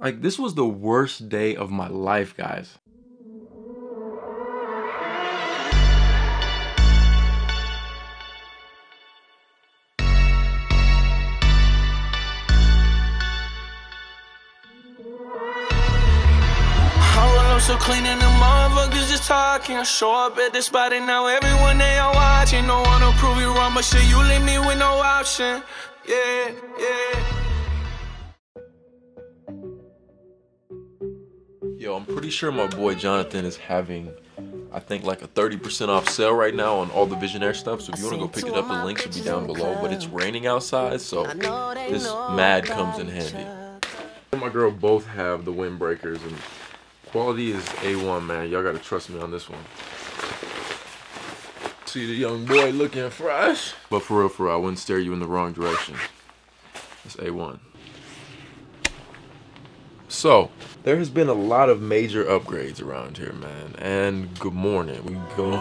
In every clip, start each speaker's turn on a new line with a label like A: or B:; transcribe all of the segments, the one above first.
A: Like, this was the worst day of my life, guys.
B: So clean and the motherfuckers just talking. I show up at the spot and now everyone they are watching. Don't wanna prove you wrong, but shit, you leave me with no option. Yeah, yeah.
A: Yo, I'm pretty sure my boy Jonathan is having, I think, like a 30% off sale right now on all the Visionaire stuff. So if you want to go pick it up, the link should be down below. But it's raining outside, so this mad comes in handy. My girl both have the windbreakers, and quality is A1, man. Y'all gotta trust me on this one. See the young boy looking fresh. But for real, I wouldn't steer you in the wrong direction. It's A1. So, there has been a lot of major upgrades around here, man. And good morning. We go.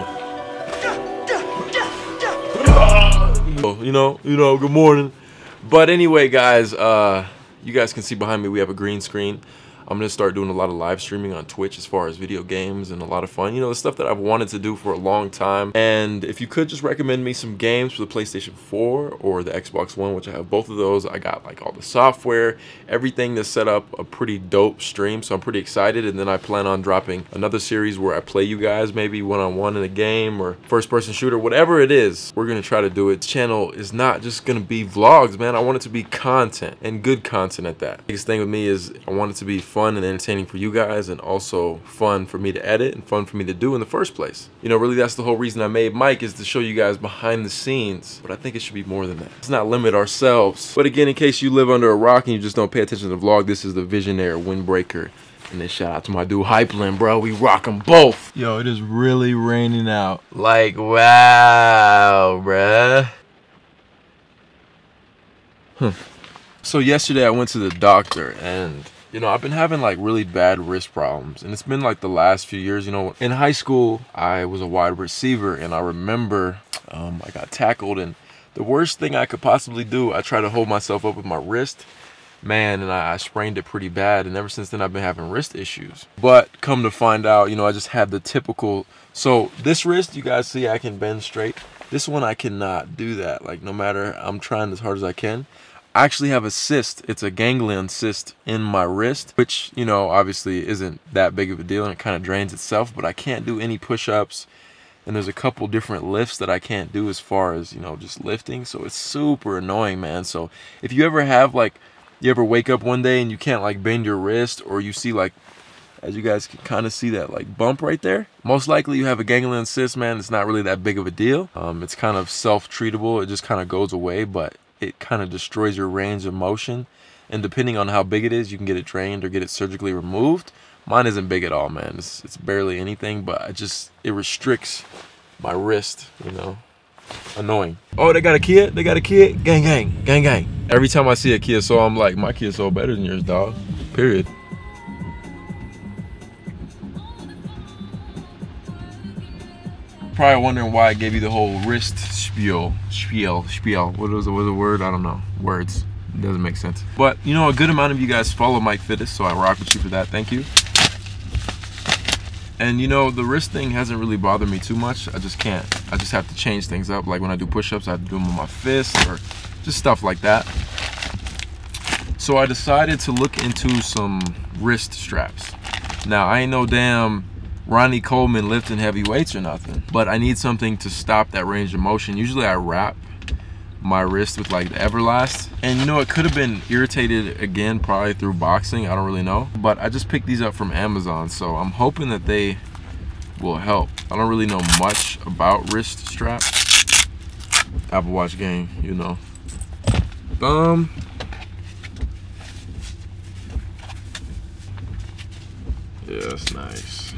A: You know, good morning. But anyway, guys, you guys can see behind me we have a green screen. I'm going to start doing a lot of live streaming on Twitch as far as video games and a lot of fun. You know, the stuff that I've wanted to do for a long time. And if you could just recommend me some games for the PlayStation 4 or the Xbox One, which I have both of those. I got like all the software, everything to set up a pretty dope stream. So I'm pretty excited. And then I plan on dropping another series where I play you guys maybe one-on-one in a game or first-person shooter, whatever it is. We're going to try to do it. This channel is not just going to be vlogs, man. I want it to be content and good content at that. The biggest thing with me is I want it to be fun and entertaining for you guys, and also fun for me to edit and fun for me to do in the first place. You know, really that's the whole reason I made Mike, is to show you guys behind the scenes, but I think it should be more than that. Let's not limit ourselves. But again, in case you live under a rock and you just don't pay attention to the vlog, this is the Visionaire windbreaker. And then shout out to my dude Hypeland, bro. We rock them both. Yo, it is really raining out. Like, wow, bruh. So yesterday I went to the doctor, and you know, I've been having like really bad wrist problems, and it's been like the last few years. You know, in high school, I was a wide receiver, and I remember I got tackled, and the worst thing I could possibly do, I tried to hold myself up with my wrist, man, and I sprained it pretty bad, and ever since then I've been having wrist issues. But come to find out, you know, I just had the typical, so this wrist, you guys see I can bend straight. This one I cannot do that, like no matter, I'm trying as hard as I can. I actually have a cyst. It's a ganglion cyst in my wrist, which, you know, obviously isn't that big of a deal, and it kind of drains itself, but I can't do any push-ups, and there's a couple different lifts that I can't do as far as, you know, just lifting, so it's super annoying, man. So if you ever have, like, you ever wake up one day and you can't, like, bend your wrist, or you see, like, as you guys can kind of see that, like, bump right there, most likely you have a ganglion cyst, man. It's not really that big of a deal. It's kind of self-treatable. It just kind of goes away, but it kind of destroys your range of motion, and depending on how big it is, you can get it drained or get it surgically removed. Mine isn't big at all, man. It's barely anything, but it restricts my wrist, you know. Annoying. Oh, they got a Kia? They got a Kia? Gang, gang, gang, gang. Every time I see a Kia Soul, I'm like, my Kia Soul better than yours, dog. Period. Probably wondering why I gave you the whole wrist spiel. What was the word? I don't know. Words. It doesn't make sense. But, you know, a good amount of you guys follow Mike Fitness, so I rock with you for that. Thank you. And, you know, the wrist thing hasn't really bothered me too much. I just can't. I just have to change things up. Like when I do push-ups, I have to do them with my fist or just stuff like that. So I decided to look into some wrist straps. Now, I ain't no damn Ronnie Coleman lifting heavy weights or nothing, but I need something to stop that range of motion. Usually I wrap my wrist with like the Everlast, and you know, it could have been irritated again probably through boxing, I don't really know, but I just picked these up from Amazon, so I'm hoping that they will help. I don't really know much about wrist straps. Apple Watch gang, you know. Yeah, that's nice.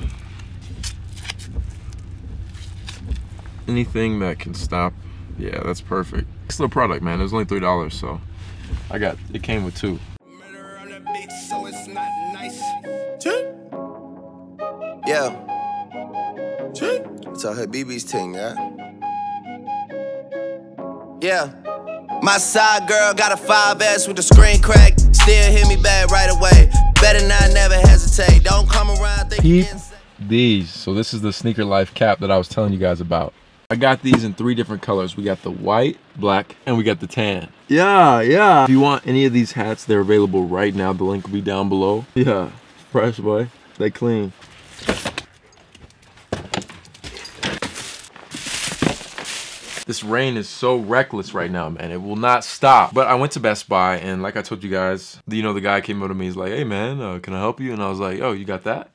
A: Anything that can stop, yeah, that's perfect. It's a product, man. It was only $3, so it came with 2.
C: Yeah. It's all her BB's thing, yeah. Yeah. My side girl got a 5S with the screen crack. Still hit me back right away. Better
A: peep these. So this is the Sneaker Life cap that I was telling you guys about. I got these in 3 different colors. We got the white, black, and we got the tan. Yeah. If you want any of these hats, they're available right now. The link will be down below. Yeah, fresh, boy. They clean. This rain is so reckless right now, man. It will not stop. But I went to Best Buy, and like I told you guys, you know, the guy came up to me. He's like, hey, man, can I help you? And I was like, oh, you got that?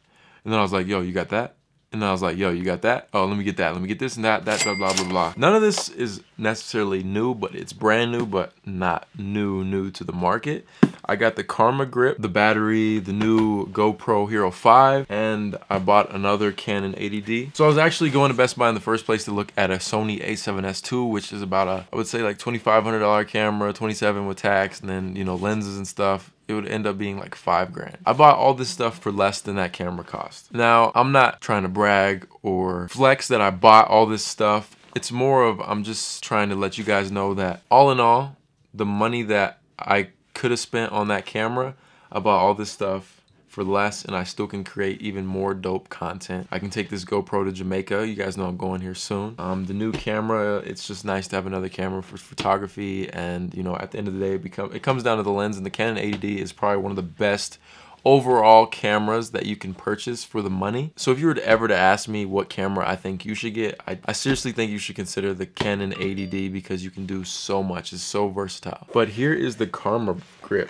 A: And then I was like, yo, you got that? And then I was like, yo, you got that? Oh, let me get that. Let me get this and that, blah, blah, blah, blah. None of this is necessarily new, but it's brand new, but not new to the market. I got the Karma Grip, the battery, the new GoPro Hero 5, and I bought another Canon 80D. So I was actually going to Best Buy in the first place to look at a Sony a7S II, which is about a, I would say like $2,500 camera, 27 with tax, and then, you know, lenses and stuff. It would end up being like $5 grand. I bought all this stuff for less than that camera cost. Now, I'm not trying to brag or flex that I bought all this stuff. It's more of, I'm just trying to let you guys know that all in all, the money that I could have spent on that camera, I bought all this stuff for less, and I still can create even more dope content. I can take this GoPro to Jamaica. You guys know I'm going here soon. The new camera, it's just nice to have another camera for photography, and you know, at the end of the day, it comes down to the lens, and the Canon 80D is probably one of the best overall cameras that you can purchase for the money. So if you were to ever ask me what camera I think you should get, I seriously think you should consider the Canon 80D because you can do so much. It's so versatile. But here is the Karma Grip.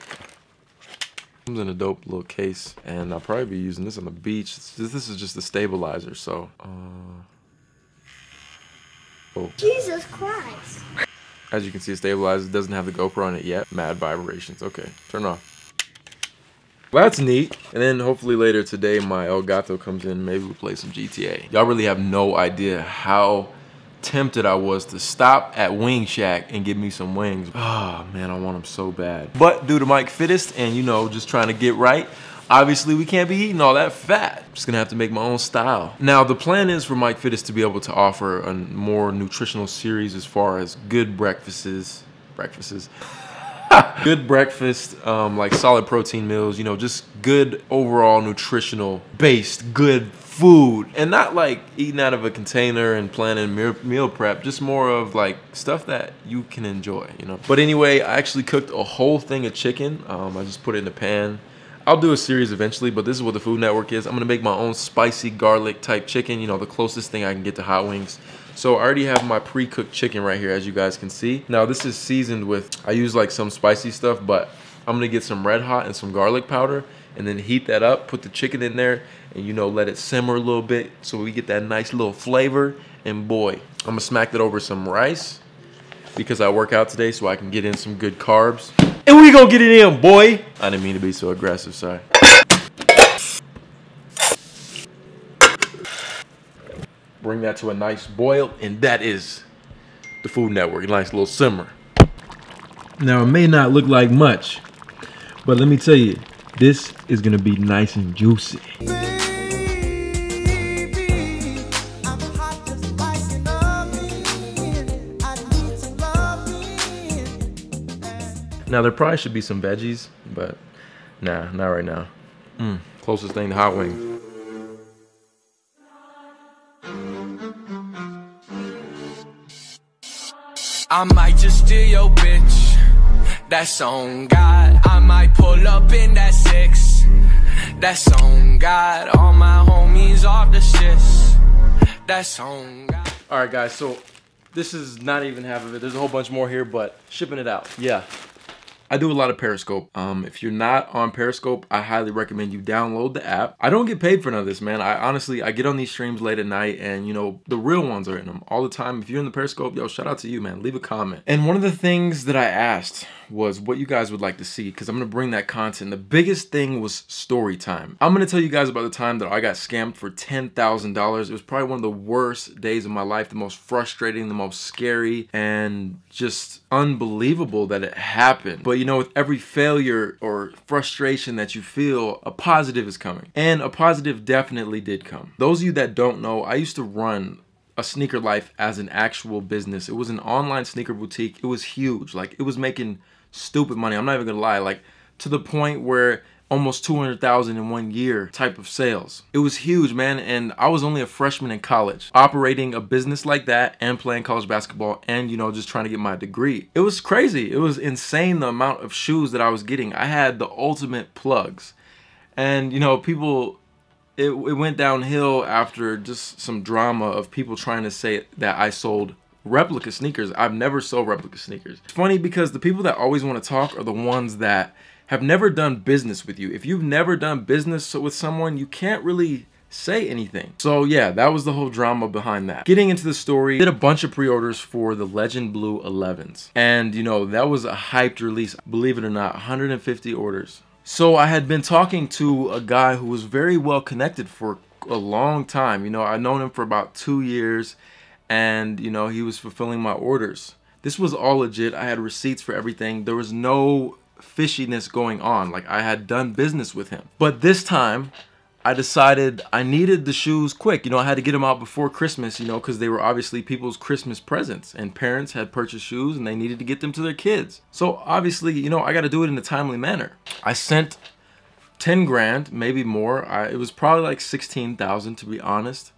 A: Comes in a dope little case, and I'll probably be using this on the beach. This is just a stabilizer, so oh.
D: Jesus Christ.
A: As you can see, it stabilizes. It doesn't have the GoPro on it yet. Mad vibrations. Okay, turn off. Well, that's neat. And then hopefully later today, my Elgato comes in. Maybe we'll play some GTA. Y'all really have no idea how tempted I was to stop at Wing Shack and get me some wings. Oh man, I want them so bad. But due to Mike Fittest and, you know, just trying to get right, obviously we can't be eating all that fat. Just gonna have to make my own style. Now the plan is for Mike Fittest to be able to offer a more nutritional series as far as good breakfasts. Good breakfast, like solid protein meals, you know, just good overall nutritional based good food, and not like eating out of a container and planning meal prep, just more of like stuff that you can enjoy, you know. But anyway, I actually cooked a whole thing of chicken. I just put it in the pan. I'll do a series eventually, but this is what the Food Network is. I'm gonna make my own spicy garlic type chicken, you know, the closest thing I can get to hot wings. So I already have my pre-cooked chicken right here, as you guys can see. Now this is seasoned with, I use like some spicy stuff, but I'm gonna get some Red Hot and some garlic powder, and then heat that up, put the chicken in there, and you know, let it simmer a little bit so we get that nice little flavor. And boy, I'm gonna smack that over some rice because I work out today so I can get in some good carbs. And we gonna get it in, boy! I didn't mean to be so aggressive, sorry. Bring that to a nice boil, and that is the Food Network, a nice little simmer. Now it may not look like much, but let me tell you, this is gonna be nice and juicy. Now there probably should be some veggies, but nah, not right now. Closest thing to hot wings.
B: I might just steal your bitch, that's on God. I might pull up in that 6, that's on God. All my homies off the shits, that's on God.
A: Alright guys, so this is not even half of it. There's a whole bunch more here, but shipping it out. Yeah. I do a lot of Periscope. If you're not on Periscope, I highly recommend you download the app. I don't get paid for none of this, man. I get on these streams late at night, and you know, the real ones are in them all the time. If you're in the Periscope, yo, shout out to you, man. Leave a comment. And one of the things that I asked was what you guys would like to see, because I'm gonna bring that content. The biggest thing was story time. I'm gonna tell you guys about the time that I got scammed for $10,000. It was probably one of the worst days of my life, the most frustrating, the most scary, and just unbelievable that it happened. But you know, with every failure or frustration that you feel, a positive is coming. And a positive definitely did come. Those of you that don't know, I used to run a Sneaker Life as an actual business. It was an online sneaker boutique. It was huge. Like, it was making stupid money. I'm not even gonna lie. Like, to the point where almost 200,000 in 1 year type of sales. It was huge, man, and I was only a freshman in college, operating a business like that and playing college basketball and, you know, just trying to get my degree. It was crazy. It was insane the amount of shoes that I was getting. I had the ultimate plugs. And, you know, people, it went downhill after just some drama of people trying to say that I sold replica sneakers. I've never sold replica sneakers. It's funny because the people that always want to talk are the ones that have never done business with you. If you've never done business with someone, you can't really say anything. So yeah, that was the whole drama behind that. Getting into the story, did a bunch of pre-orders for the Legend Blue 11s. And you know, that was a hyped release. Believe it or not, 150 orders. So I had been talking to a guy who was very well connected for a long time. You know, I'd known him for about 2 years and you know, he was fulfilling my orders. This was all legit. I had receipts for everything. There was no fishiness going on. Like, I had done business with him. But this time I decided I needed the shoes quick. You know, I had to get them out before Christmas, you know, because they were obviously people's Christmas presents and parents had purchased shoes and they needed to get them to their kids. So obviously, you know, I got to do it in a timely manner. I sent 10 grand, maybe more. It was probably like 16,000 to be honest.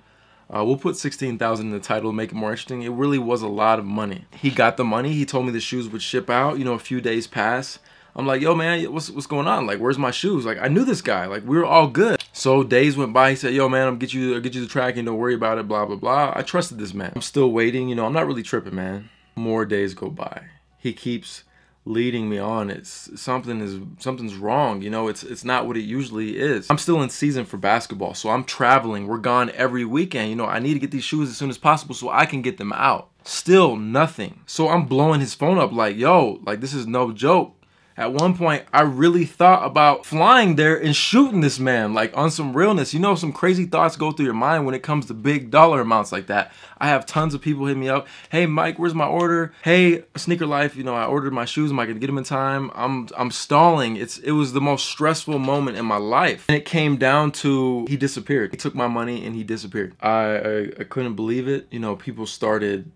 A: We'll put 16,000 in the title, make it more interesting. It really was a lot of money. He got the money. He told me the shoes would ship out. You know, a few days pass. I'm like, yo, man, what's going on? Like, where's my shoes? Like, I knew this guy. Like, we were all good. So days went by. He said, yo, man, I'll get you the tracking. Don't worry about it, blah, blah, blah. I trusted this man. I'm still waiting. You know, I'm not really tripping, man. More days go by. He keeps leading me on. Something's wrong. You know, it's not what it usually is. I'm still in season for basketball, so I'm traveling. We're gone every weekend. You know, I need to get these shoes as soon as possible so I can get them out. Still nothing. So I'm blowing his phone up like, yo, like, this is no joke. At one point, I really thought about flying there and shooting this man, like, on some realness. You know, some crazy thoughts go through your mind when it comes to big dollar amounts like that. I have tons of people hit me up. Hey, Mike, where's my order? Hey, Sneaker Life, you know, I ordered my shoes. Am I gonna get them in time? I'm stalling. It was the most stressful moment in my life. And it came down to, he disappeared. He took my money and he disappeared. I couldn't believe it. You know, people started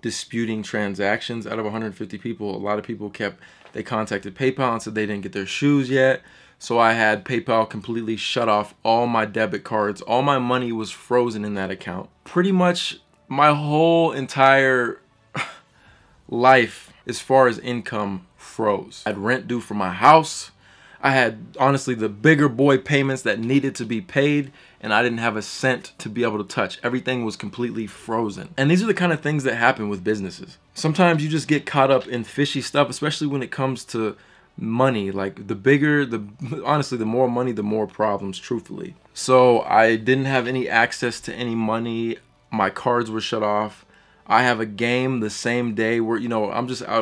A: disputing transactions. Out of 150 people, a lot of people they contacted PayPal and said they didn't get their shoes yet. So I had PayPal completely shut off all my debit cards. All my money was frozen in that account. Pretty much my whole entire life as far as income froze. I had rent due for my house. I had, honestly, the bigger boy payments that needed to be paid, and I didn't have a cent to be able to touch. Everything was completely frozen. And these are the kind of things that happen with businesses. Sometimes you just get caught up in fishy stuff, especially when it comes to money. Like, honestly, the more money, the more problems, truthfully. So I didn't have any access to any money. My cards were shut off. I have a game the same day where, you know,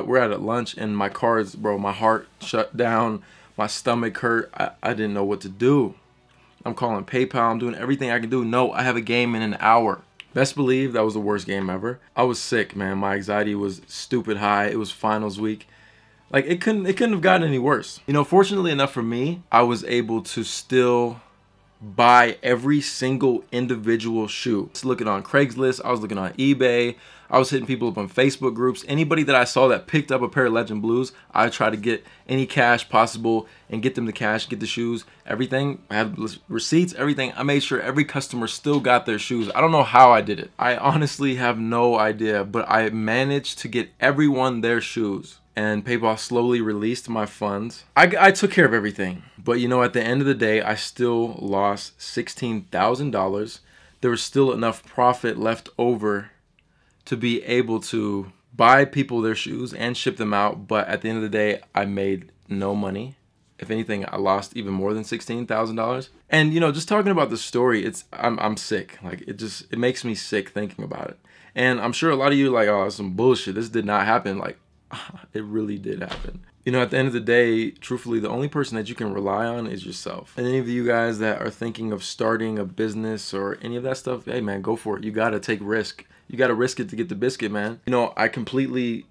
A: we're out at lunch and my cards, bro, my heart shut down. My stomach hurt. I didn't know what to do. I'm calling PayPal. I'm doing everything I can do. No, I have a game in an hour. Best believe that was the worst game ever. I was sick, man. My anxiety was stupid high. It was finals week. Like, it couldn't have gotten any worse. You know, fortunately enough for me, I was able to still buy every single individual shoe. I was looking on Craigslist. I was looking on eBay. I was hitting people up on Facebook groups. Anybody that I saw that picked up a pair of Legend Blues, I tried to get any cash possible and get them the cash, get the shoes, everything. I had receipts, everything. I made sure every customer still got their shoes. I don't know how I did it. I honestly have no idea, but I managed to get everyone their shoes. And PayPal slowly released my funds. I took care of everything. But you know, at the end of the day, I still lost $16,000. There was still enough profit left over to be able to buy people their shoes and ship them out. But at the end of the day, I made no money. If anything, I lost even more than $16,000. And you know, just talking about the story, I'm sick. Like, it makes me sick thinking about it. And I'm sure a lot of you are like, oh, that's some bullshit. This did not happen. Like, it really did happen. You know, at the end of the day, truthfully, the only person that you can rely on is yourself. And any of you guys that are thinking of starting a business or any of that stuff, hey man, go for it. You gotta take risk. You gotta risk it to get the biscuit, man. You know, I completely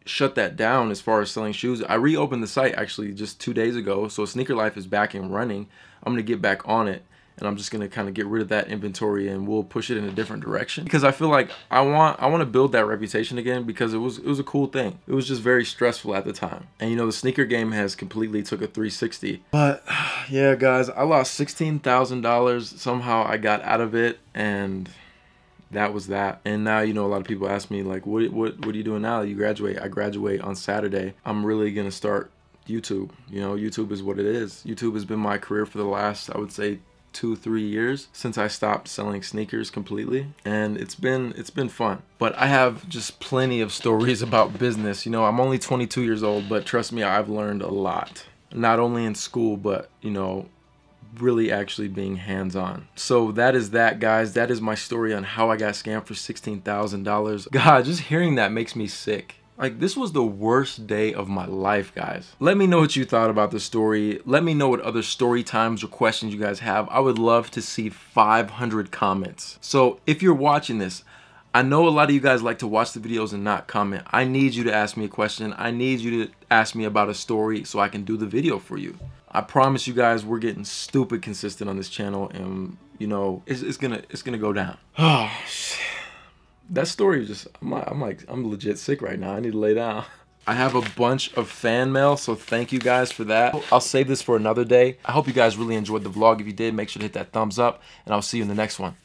A: shut that down as far as selling shoes. I reopened the site actually just 2 days ago. So Sneaker Life is back and running. I'm gonna get back on it. And I'm just gonna kind of get rid of that inventory and we'll push it in a different direction, because I feel like I want to build that reputation again, because it was a cool thing. It was just very stressful at the time. And you know, the sneaker game has completely took a 360. But Yeah, guys, I lost $16,000. Somehow I got out of it, and that was that. And now, you know, a lot of people ask me, like, what are you doing now that you graduate? I graduate on Saturday. I'm really gonna start YouTube. You know, YouTube is what it is. YouTube has been my career for the last, I would say, 2-3 years since I stopped selling sneakers completely, and it's been fun. But I have just plenty of stories about business. You know, I'm only 22 years old, but trust me, I've learned a lot. Not only in school, but, you know, really actually being hands-on. So that is that, guys. That is my story on how I got scammed for $16,000. God, just hearing that makes me sick. Like, this was the worst day of my life, guys. Let me know what you thought about the story. Let me know what other story times or questions you guys have. I would love to see 500 comments. So if you're watching this, I know a lot of you guys like to watch the videos and not comment. I need you to ask me a question. I need you to ask me about a story so I can do the video for you. I promise you guys, we're getting stupid consistent on this channel, and you know, it's gonna go down. Oh shit. That story is just, I'm legit sick right now. I need to lay down. I have a bunch of fan mail, so thank you guys for that. I'll save this for another day. I hope you guys really enjoyed the vlog. If you did, make sure to hit that thumbs up, and I'll see you in the next one.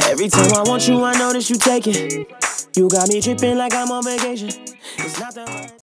D: Every time I want you, I notice you take it. You got me tripping like I'm on vacation. It's not the